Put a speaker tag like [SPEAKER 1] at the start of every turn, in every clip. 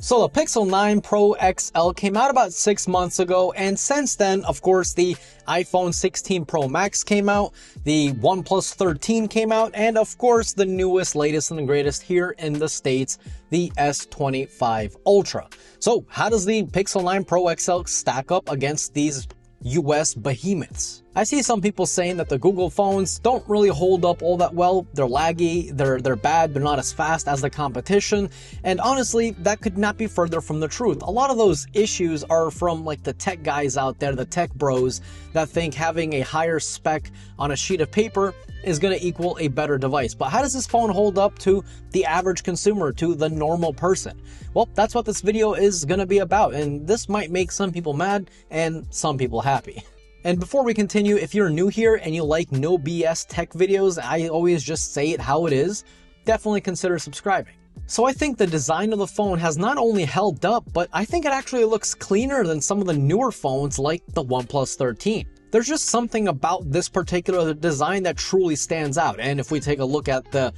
[SPEAKER 1] So the Pixel 9 Pro XL came out about 6 months ago, and since then, of course, the iPhone 16 Pro Max came out, the OnePlus 13 came out, and of course, the newest, latest, and the greatest here in the States, the S25 Ultra. So how does the Pixel 9 Pro XL stack up against these US behemoths? I see some people saying that the Google phones don't really hold up all that well. They're laggy, they're bad, they're not as fast as the competition. And honestly, that could not be further from the truth. A lot of those issues are from like the tech guys out there, the tech bros that think having a higher spec on a sheet of paper is going to equal a better device. But how does this phone hold up to the average consumer, to the normal person? Well, that's what this video is going to be about, and this might make some people mad and some people happy. And before we continue, if you're new here and you like no BS tech videos, I always just say it how it is, definitely consider subscribing. So I think the design of the phone has not only held up, but I think it actually looks cleaner than some of the newer phones like the OnePlus 13. There's just something about this particular design that truly stands out. And if we take a look at the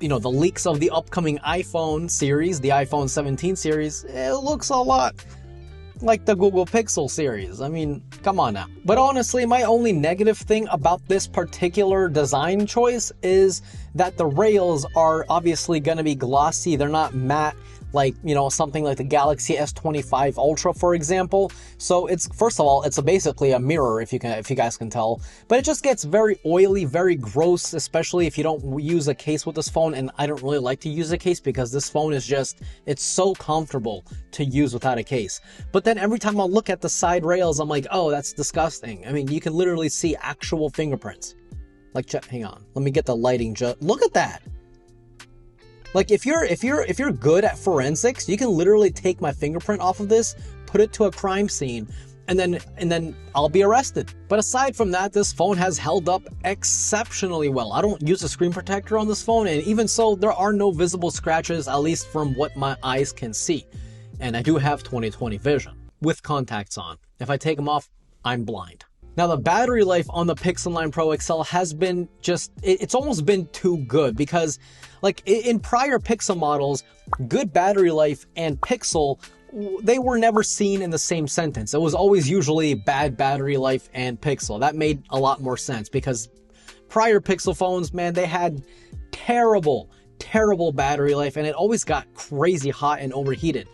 [SPEAKER 1] leaks of the upcoming iPhone series, the iPhone 17 series, it looks a lot like the Google Pixel series. I mean, come on now. But honestly, my only negative thing about this particular design choice is that the rails are obviously going to be glossy. They're not matte like, something like the Galaxy S25 Ultra, for example. So it's, first of all, it's basically a mirror, if you guys can tell. But it just gets very oily, very gross, especially if you don't use a case with this phone. And I don't really like to use a case because this phone is it's so comfortable to use without a case. But then every time I look at the side rails, I'm like, oh, that's disgusting. I mean, you can literally see actual fingerprints. Like, hang on, let me get the lighting. Look at that. Like, if you're good at forensics, you can literally take my fingerprint off of this, put it to a crime scene, and then I'll be arrested. But aside from that, this phone has held up exceptionally well. I don't use a screen protector on this phone, and even so, there are no visible scratches, at least from what my eyes can see. And I do have 20/20 vision with contacts on. If I take them off, I'm blind. Now, the battery life on the Pixel 9 Pro XL has been it's almost been too good, because like in prior Pixel models, good battery life and Pixel, they were never seen in the same sentence. It was always usually bad battery life and Pixel. That made a lot more sense because prior Pixel phones, man, they had terrible battery life, and it always got crazy hot and overheated.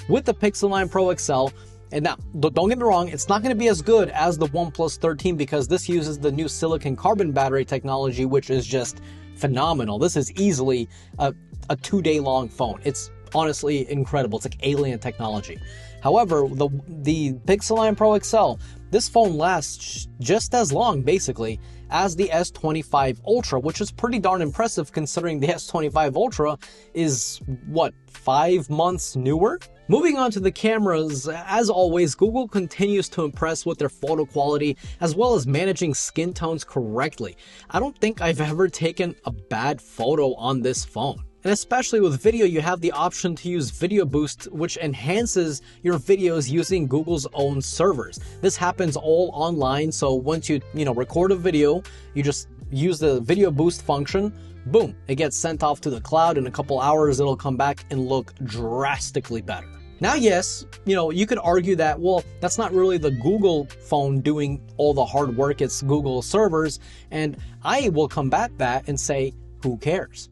[SPEAKER 1] With the Pixel 9 Pro XL, and now, don't get me wrong, it's not going to be as good as the OnePlus 13 because this uses the new silicon carbon battery technology, which is just phenomenal. This is easily a 2-day long phone. It's honestly incredible. It's like alien technology. However, the Pixel 9 Pro XL, this phone lasts just as long, basically, as the S25 Ultra, which is pretty darn impressive considering the S25 Ultra is, what, 5 months newer? Moving on to the cameras, as always, Google continues to impress with their photo quality as well as managing skin tones correctly. I don't think I've ever taken a bad photo on this phone. And especially with video, you have the option to use Video Boost, which enhances your videos using Google's own servers. This happens all online, so once you record a video, you just use the Video Boost function, boom, it gets sent off to the cloud. In a couple hours, it'll come back and look drastically better. Now, yes, you could argue that, well, that's not really the Google phone doing all the hard work, it's Google servers, and I will combat that and say, who cares?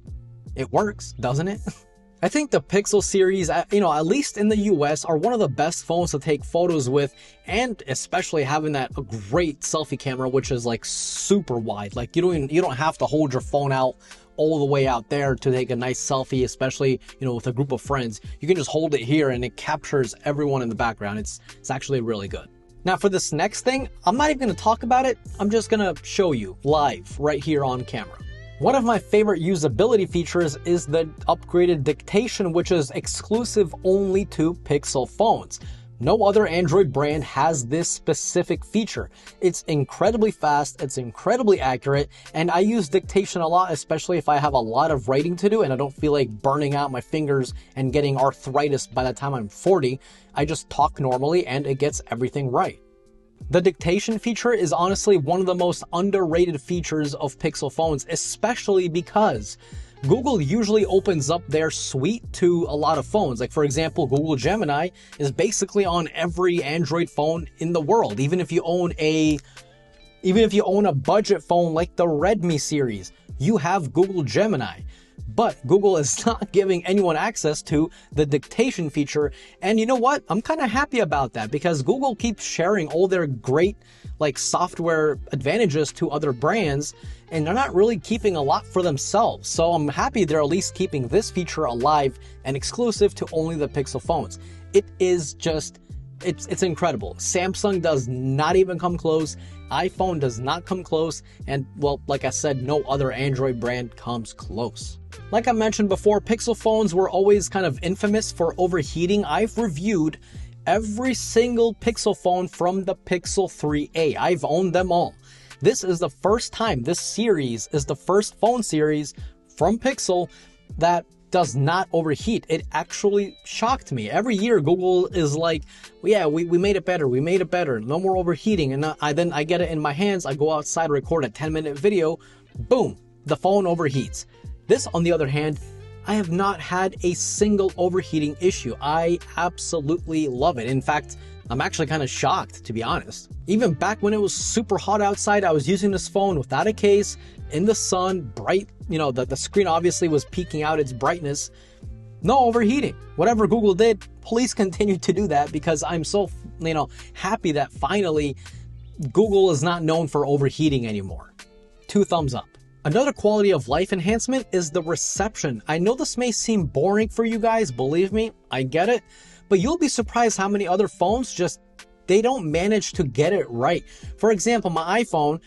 [SPEAKER 1] It works, doesn't it? I think the Pixel series, at least in the US, are one of the best phones to take photos with, and especially having that great selfie camera, which is like super wide. Like you don't have to hold your phone out all the way out there to take a nice selfie, especially with a group of friends. You can just hold it here and it captures everyone in the background. It's actually really good. Now for this next thing, I'm not even going to talk about it. I'm just going to show you live right here on camera. One of my favorite usability features is the upgraded dictation, which is exclusive only to Pixel phones. No other Android brand has this specific feature. It's incredibly fast, it's incredibly accurate, and I use dictation a lot, especially if I have a lot of writing to do and I don't feel like burning out my fingers and getting arthritis by the time I'm 40. I just talk normally and it gets everything right. The dictation feature is honestly one of the most underrated features of Pixel phones, especially because Google usually opens up their suite to a lot of phones. Like for example, Google Gemini is basically on every Android phone in the world. Even if you own a budget phone like the Redmi series, you have Google Gemini. But Google is not giving anyone access to the dictation feature. And you know what? I'm kind of happy about that, because Google keeps sharing all their great like software advantages to other brands, and they're not really keeping a lot for themselves. So I'm happy they're at least keeping this feature alive and exclusive to only the Pixel phones. It is just, it's incredible. Samsung does not even come close. iPhone does not come close. And well, like I said, no other Android brand comes close. Like I mentioned before, Pixel phones were always kind of infamous for overheating. I've reviewed every single Pixel phone from the Pixel 3a. I've owned them all. This is the first time, this series is the first phone series from Pixel that does not overheat. It actually shocked me. Every year Google is like, yeah, we made it better, no more overheating. And then I get it in my hands, I go outside, record a 10-minute video, boom, the phone overheats. This, on the other hand, I have not had a single overheating issue. I absolutely love it. In fact, I'm actually kind of shocked, to be honest. Even back when it was super hot outside, I was using this phone without a case, in the sun, bright, you know, the screen obviously was peaking out its brightness. No overheating. Whatever Google did, please continue to do that, because I'm so, you know, happy that finally Google is not known for overheating anymore. 2 thumbs up. Another quality of life enhancement is the reception. I know this may seem boring for you guys, believe me, I get it, but you'll be surprised how many other phones just, they don't manage to get it right. For example, my iPhone,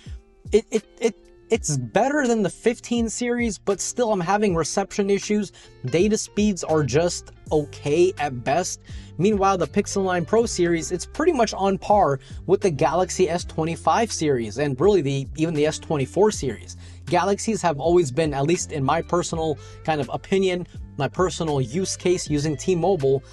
[SPEAKER 1] it's better than the 15 series, but still I'm having reception issues. Data speeds are just okay at best. Meanwhile, the Pixel 9 Pro series, it's pretty much on par with the Galaxy S25 series, and really even the S24 series. Galaxies have always been, at least in my personal kind of opinion, my personal use case using T-Mobile,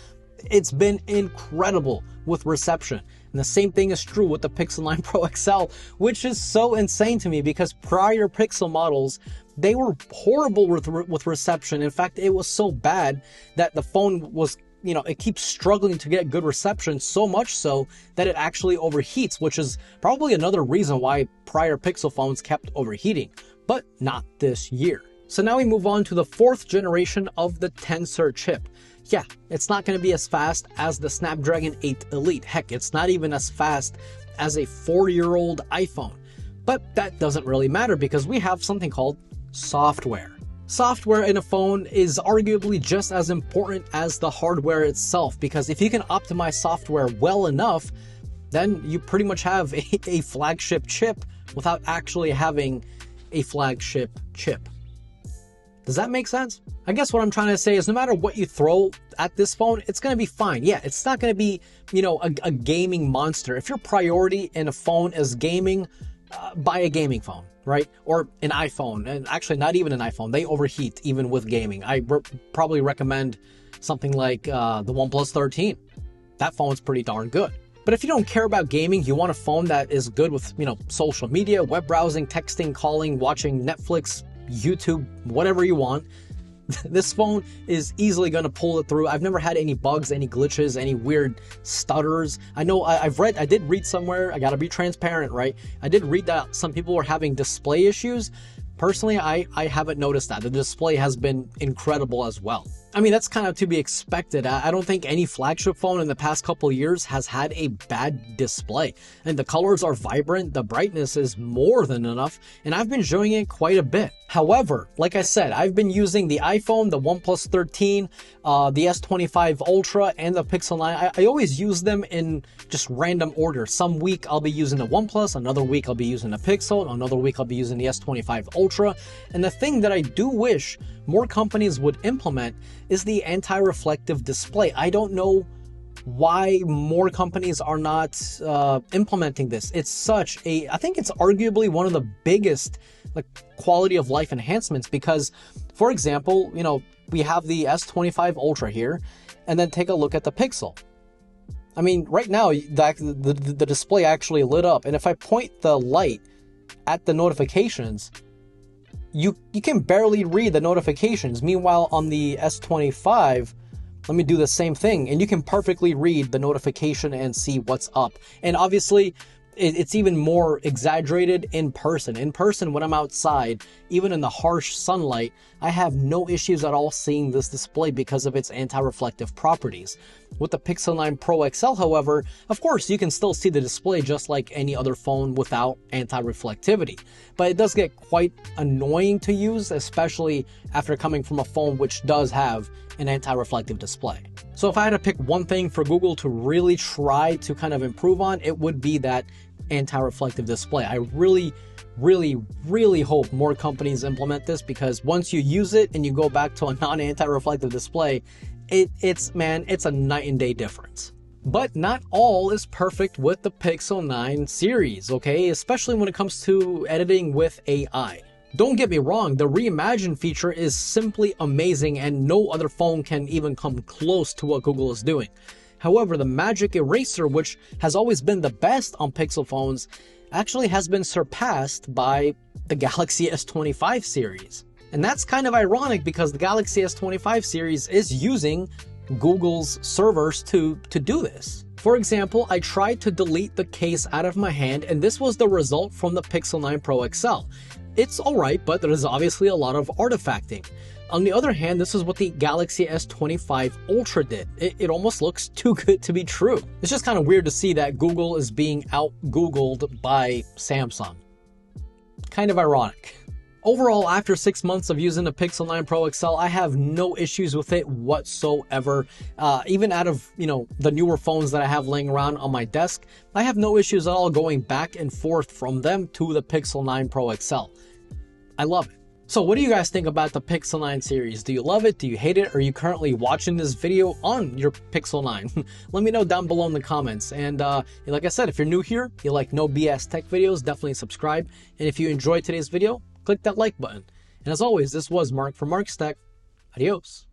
[SPEAKER 1] it's been incredible with reception. And the same thing is true with the Pixel 9 Pro XL, which is so insane to me, because prior Pixel models, they were horrible with reception. In fact, it was so bad that the phone was, you know, it keeps struggling to get good reception, so much so that it actually overheats, which is probably another reason why prior Pixel phones kept overheating, but not this year. So now we move on to the 4th generation of the Tensor chip. Yeah, it's not going to be as fast as the Snapdragon 8 Elite. Heck, it's not even as fast as a 4-year-old iPhone. But that doesn't really matter, because we have something called software. Software in a phone is arguably just as important as the hardware itself, because if you can optimize software well enough, then you pretty much have a flagship chip without actually having a flagship chip. Does that make sense? I guess what I'm trying to say is no matter what you throw at this phone, it's going to be fine. Yeah, it's not going to be, you know, a gaming monster. If your priority in a phone is gaming, buy a gaming phone, right? Or an iPhone. And actually, not even an iPhone. They overheat even with gaming. I probably recommend something like the OnePlus 13. That phone's pretty darn good. But if you don't care about gaming, you want a phone that is good with, you know, social media, web browsing, texting, calling, watching Netflix, YouTube, whatever you want, this phone is easily going to pull it through. I've never had any bugs, any glitches, any weird stutters. I know I did read somewhere, I gotta be transparent, right? I did read that some people were having display issues. Personally, I haven't noticed that. The display has been incredible as well. I mean, that's kind of to be expected. I don't think any flagship phone in the past couple of years has had a bad display. And the colors are vibrant, the brightness is more than enough, and I've been enjoying it quite a bit. However, like I said, I've been using the iPhone, the OnePlus 13, the S25 Ultra, and the Pixel 9. I always use them in just random order. Some week I'll be using the OnePlus, another week I'll be using the Pixel, another week I'll be using the S25 Ultra. And the thing that I do wish more companies would implement is the anti-reflective display. I don't know why more companies are not implementing this. It's such a, I think it's arguably one of the biggest like quality of life enhancements, because for example, you know, we have the S25 Ultra here, and then take a look at the Pixel. I mean, right now the display actually lit up, and if I point the light at the notifications, you can barely read the notifications. Meanwhile, on the S25, let me do the same thing, and you can perfectly read the notification and see what's up. And obviously, it's even more exaggerated in person. In person, when I'm outside, even in the harsh sunlight, I have no issues at all seeing this display because of its anti-reflective properties. With the Pixel 9 Pro XL, however, of course, you can still see the display just like any other phone without anti-reflectivity. But it does get quite annoying to use, especially after coming from a phone which does have an anti-reflective display. So if I had to pick one thing for Google to really try to kind of improve on, it would be that anti-reflective display. I really hope more companies implement this, because once you use it and you go back to a non-anti-reflective display, it's a night and day difference. But not all is perfect with the Pixel 9 series, okay? Especially when it comes to editing with AI. Don't get me wrong, the Reimagine feature is simply amazing and no other phone can even come close to what Google is doing. However, the Magic Eraser, which has always been the best on Pixel phones, actually has been surpassed by the Galaxy S25 series. And that's kind of ironic because the Galaxy S25 series is using Google's servers to do this. For example, I tried to delete the case out of my hand, and this was the result from the Pixel 9 Pro XL. It's alright, but there is obviously a lot of artifacting. On the other hand, this is what the Galaxy S25 Ultra did. It almost looks too good to be true. It's just kind of weird to see that Google is being out-Googled by Samsung. Kind of ironic. Overall, after 6 months of using the Pixel 9 Pro XL, I have no issues with it whatsoever. Even out of, the newer phones that I have laying around on my desk, I have no issues at all going back and forth from them to the Pixel 9 Pro XL. I love it. So what do you guys think about the Pixel 9 series? Do you love it? Do you hate it? Are you currently watching this video on your Pixel 9? Let me know down below in the comments. And like I said, if you're new here, you like no BS tech videos, definitely subscribe. And if you enjoyed today's video, click that like button. And as always, this was Mark from Mark's Tech. Adios.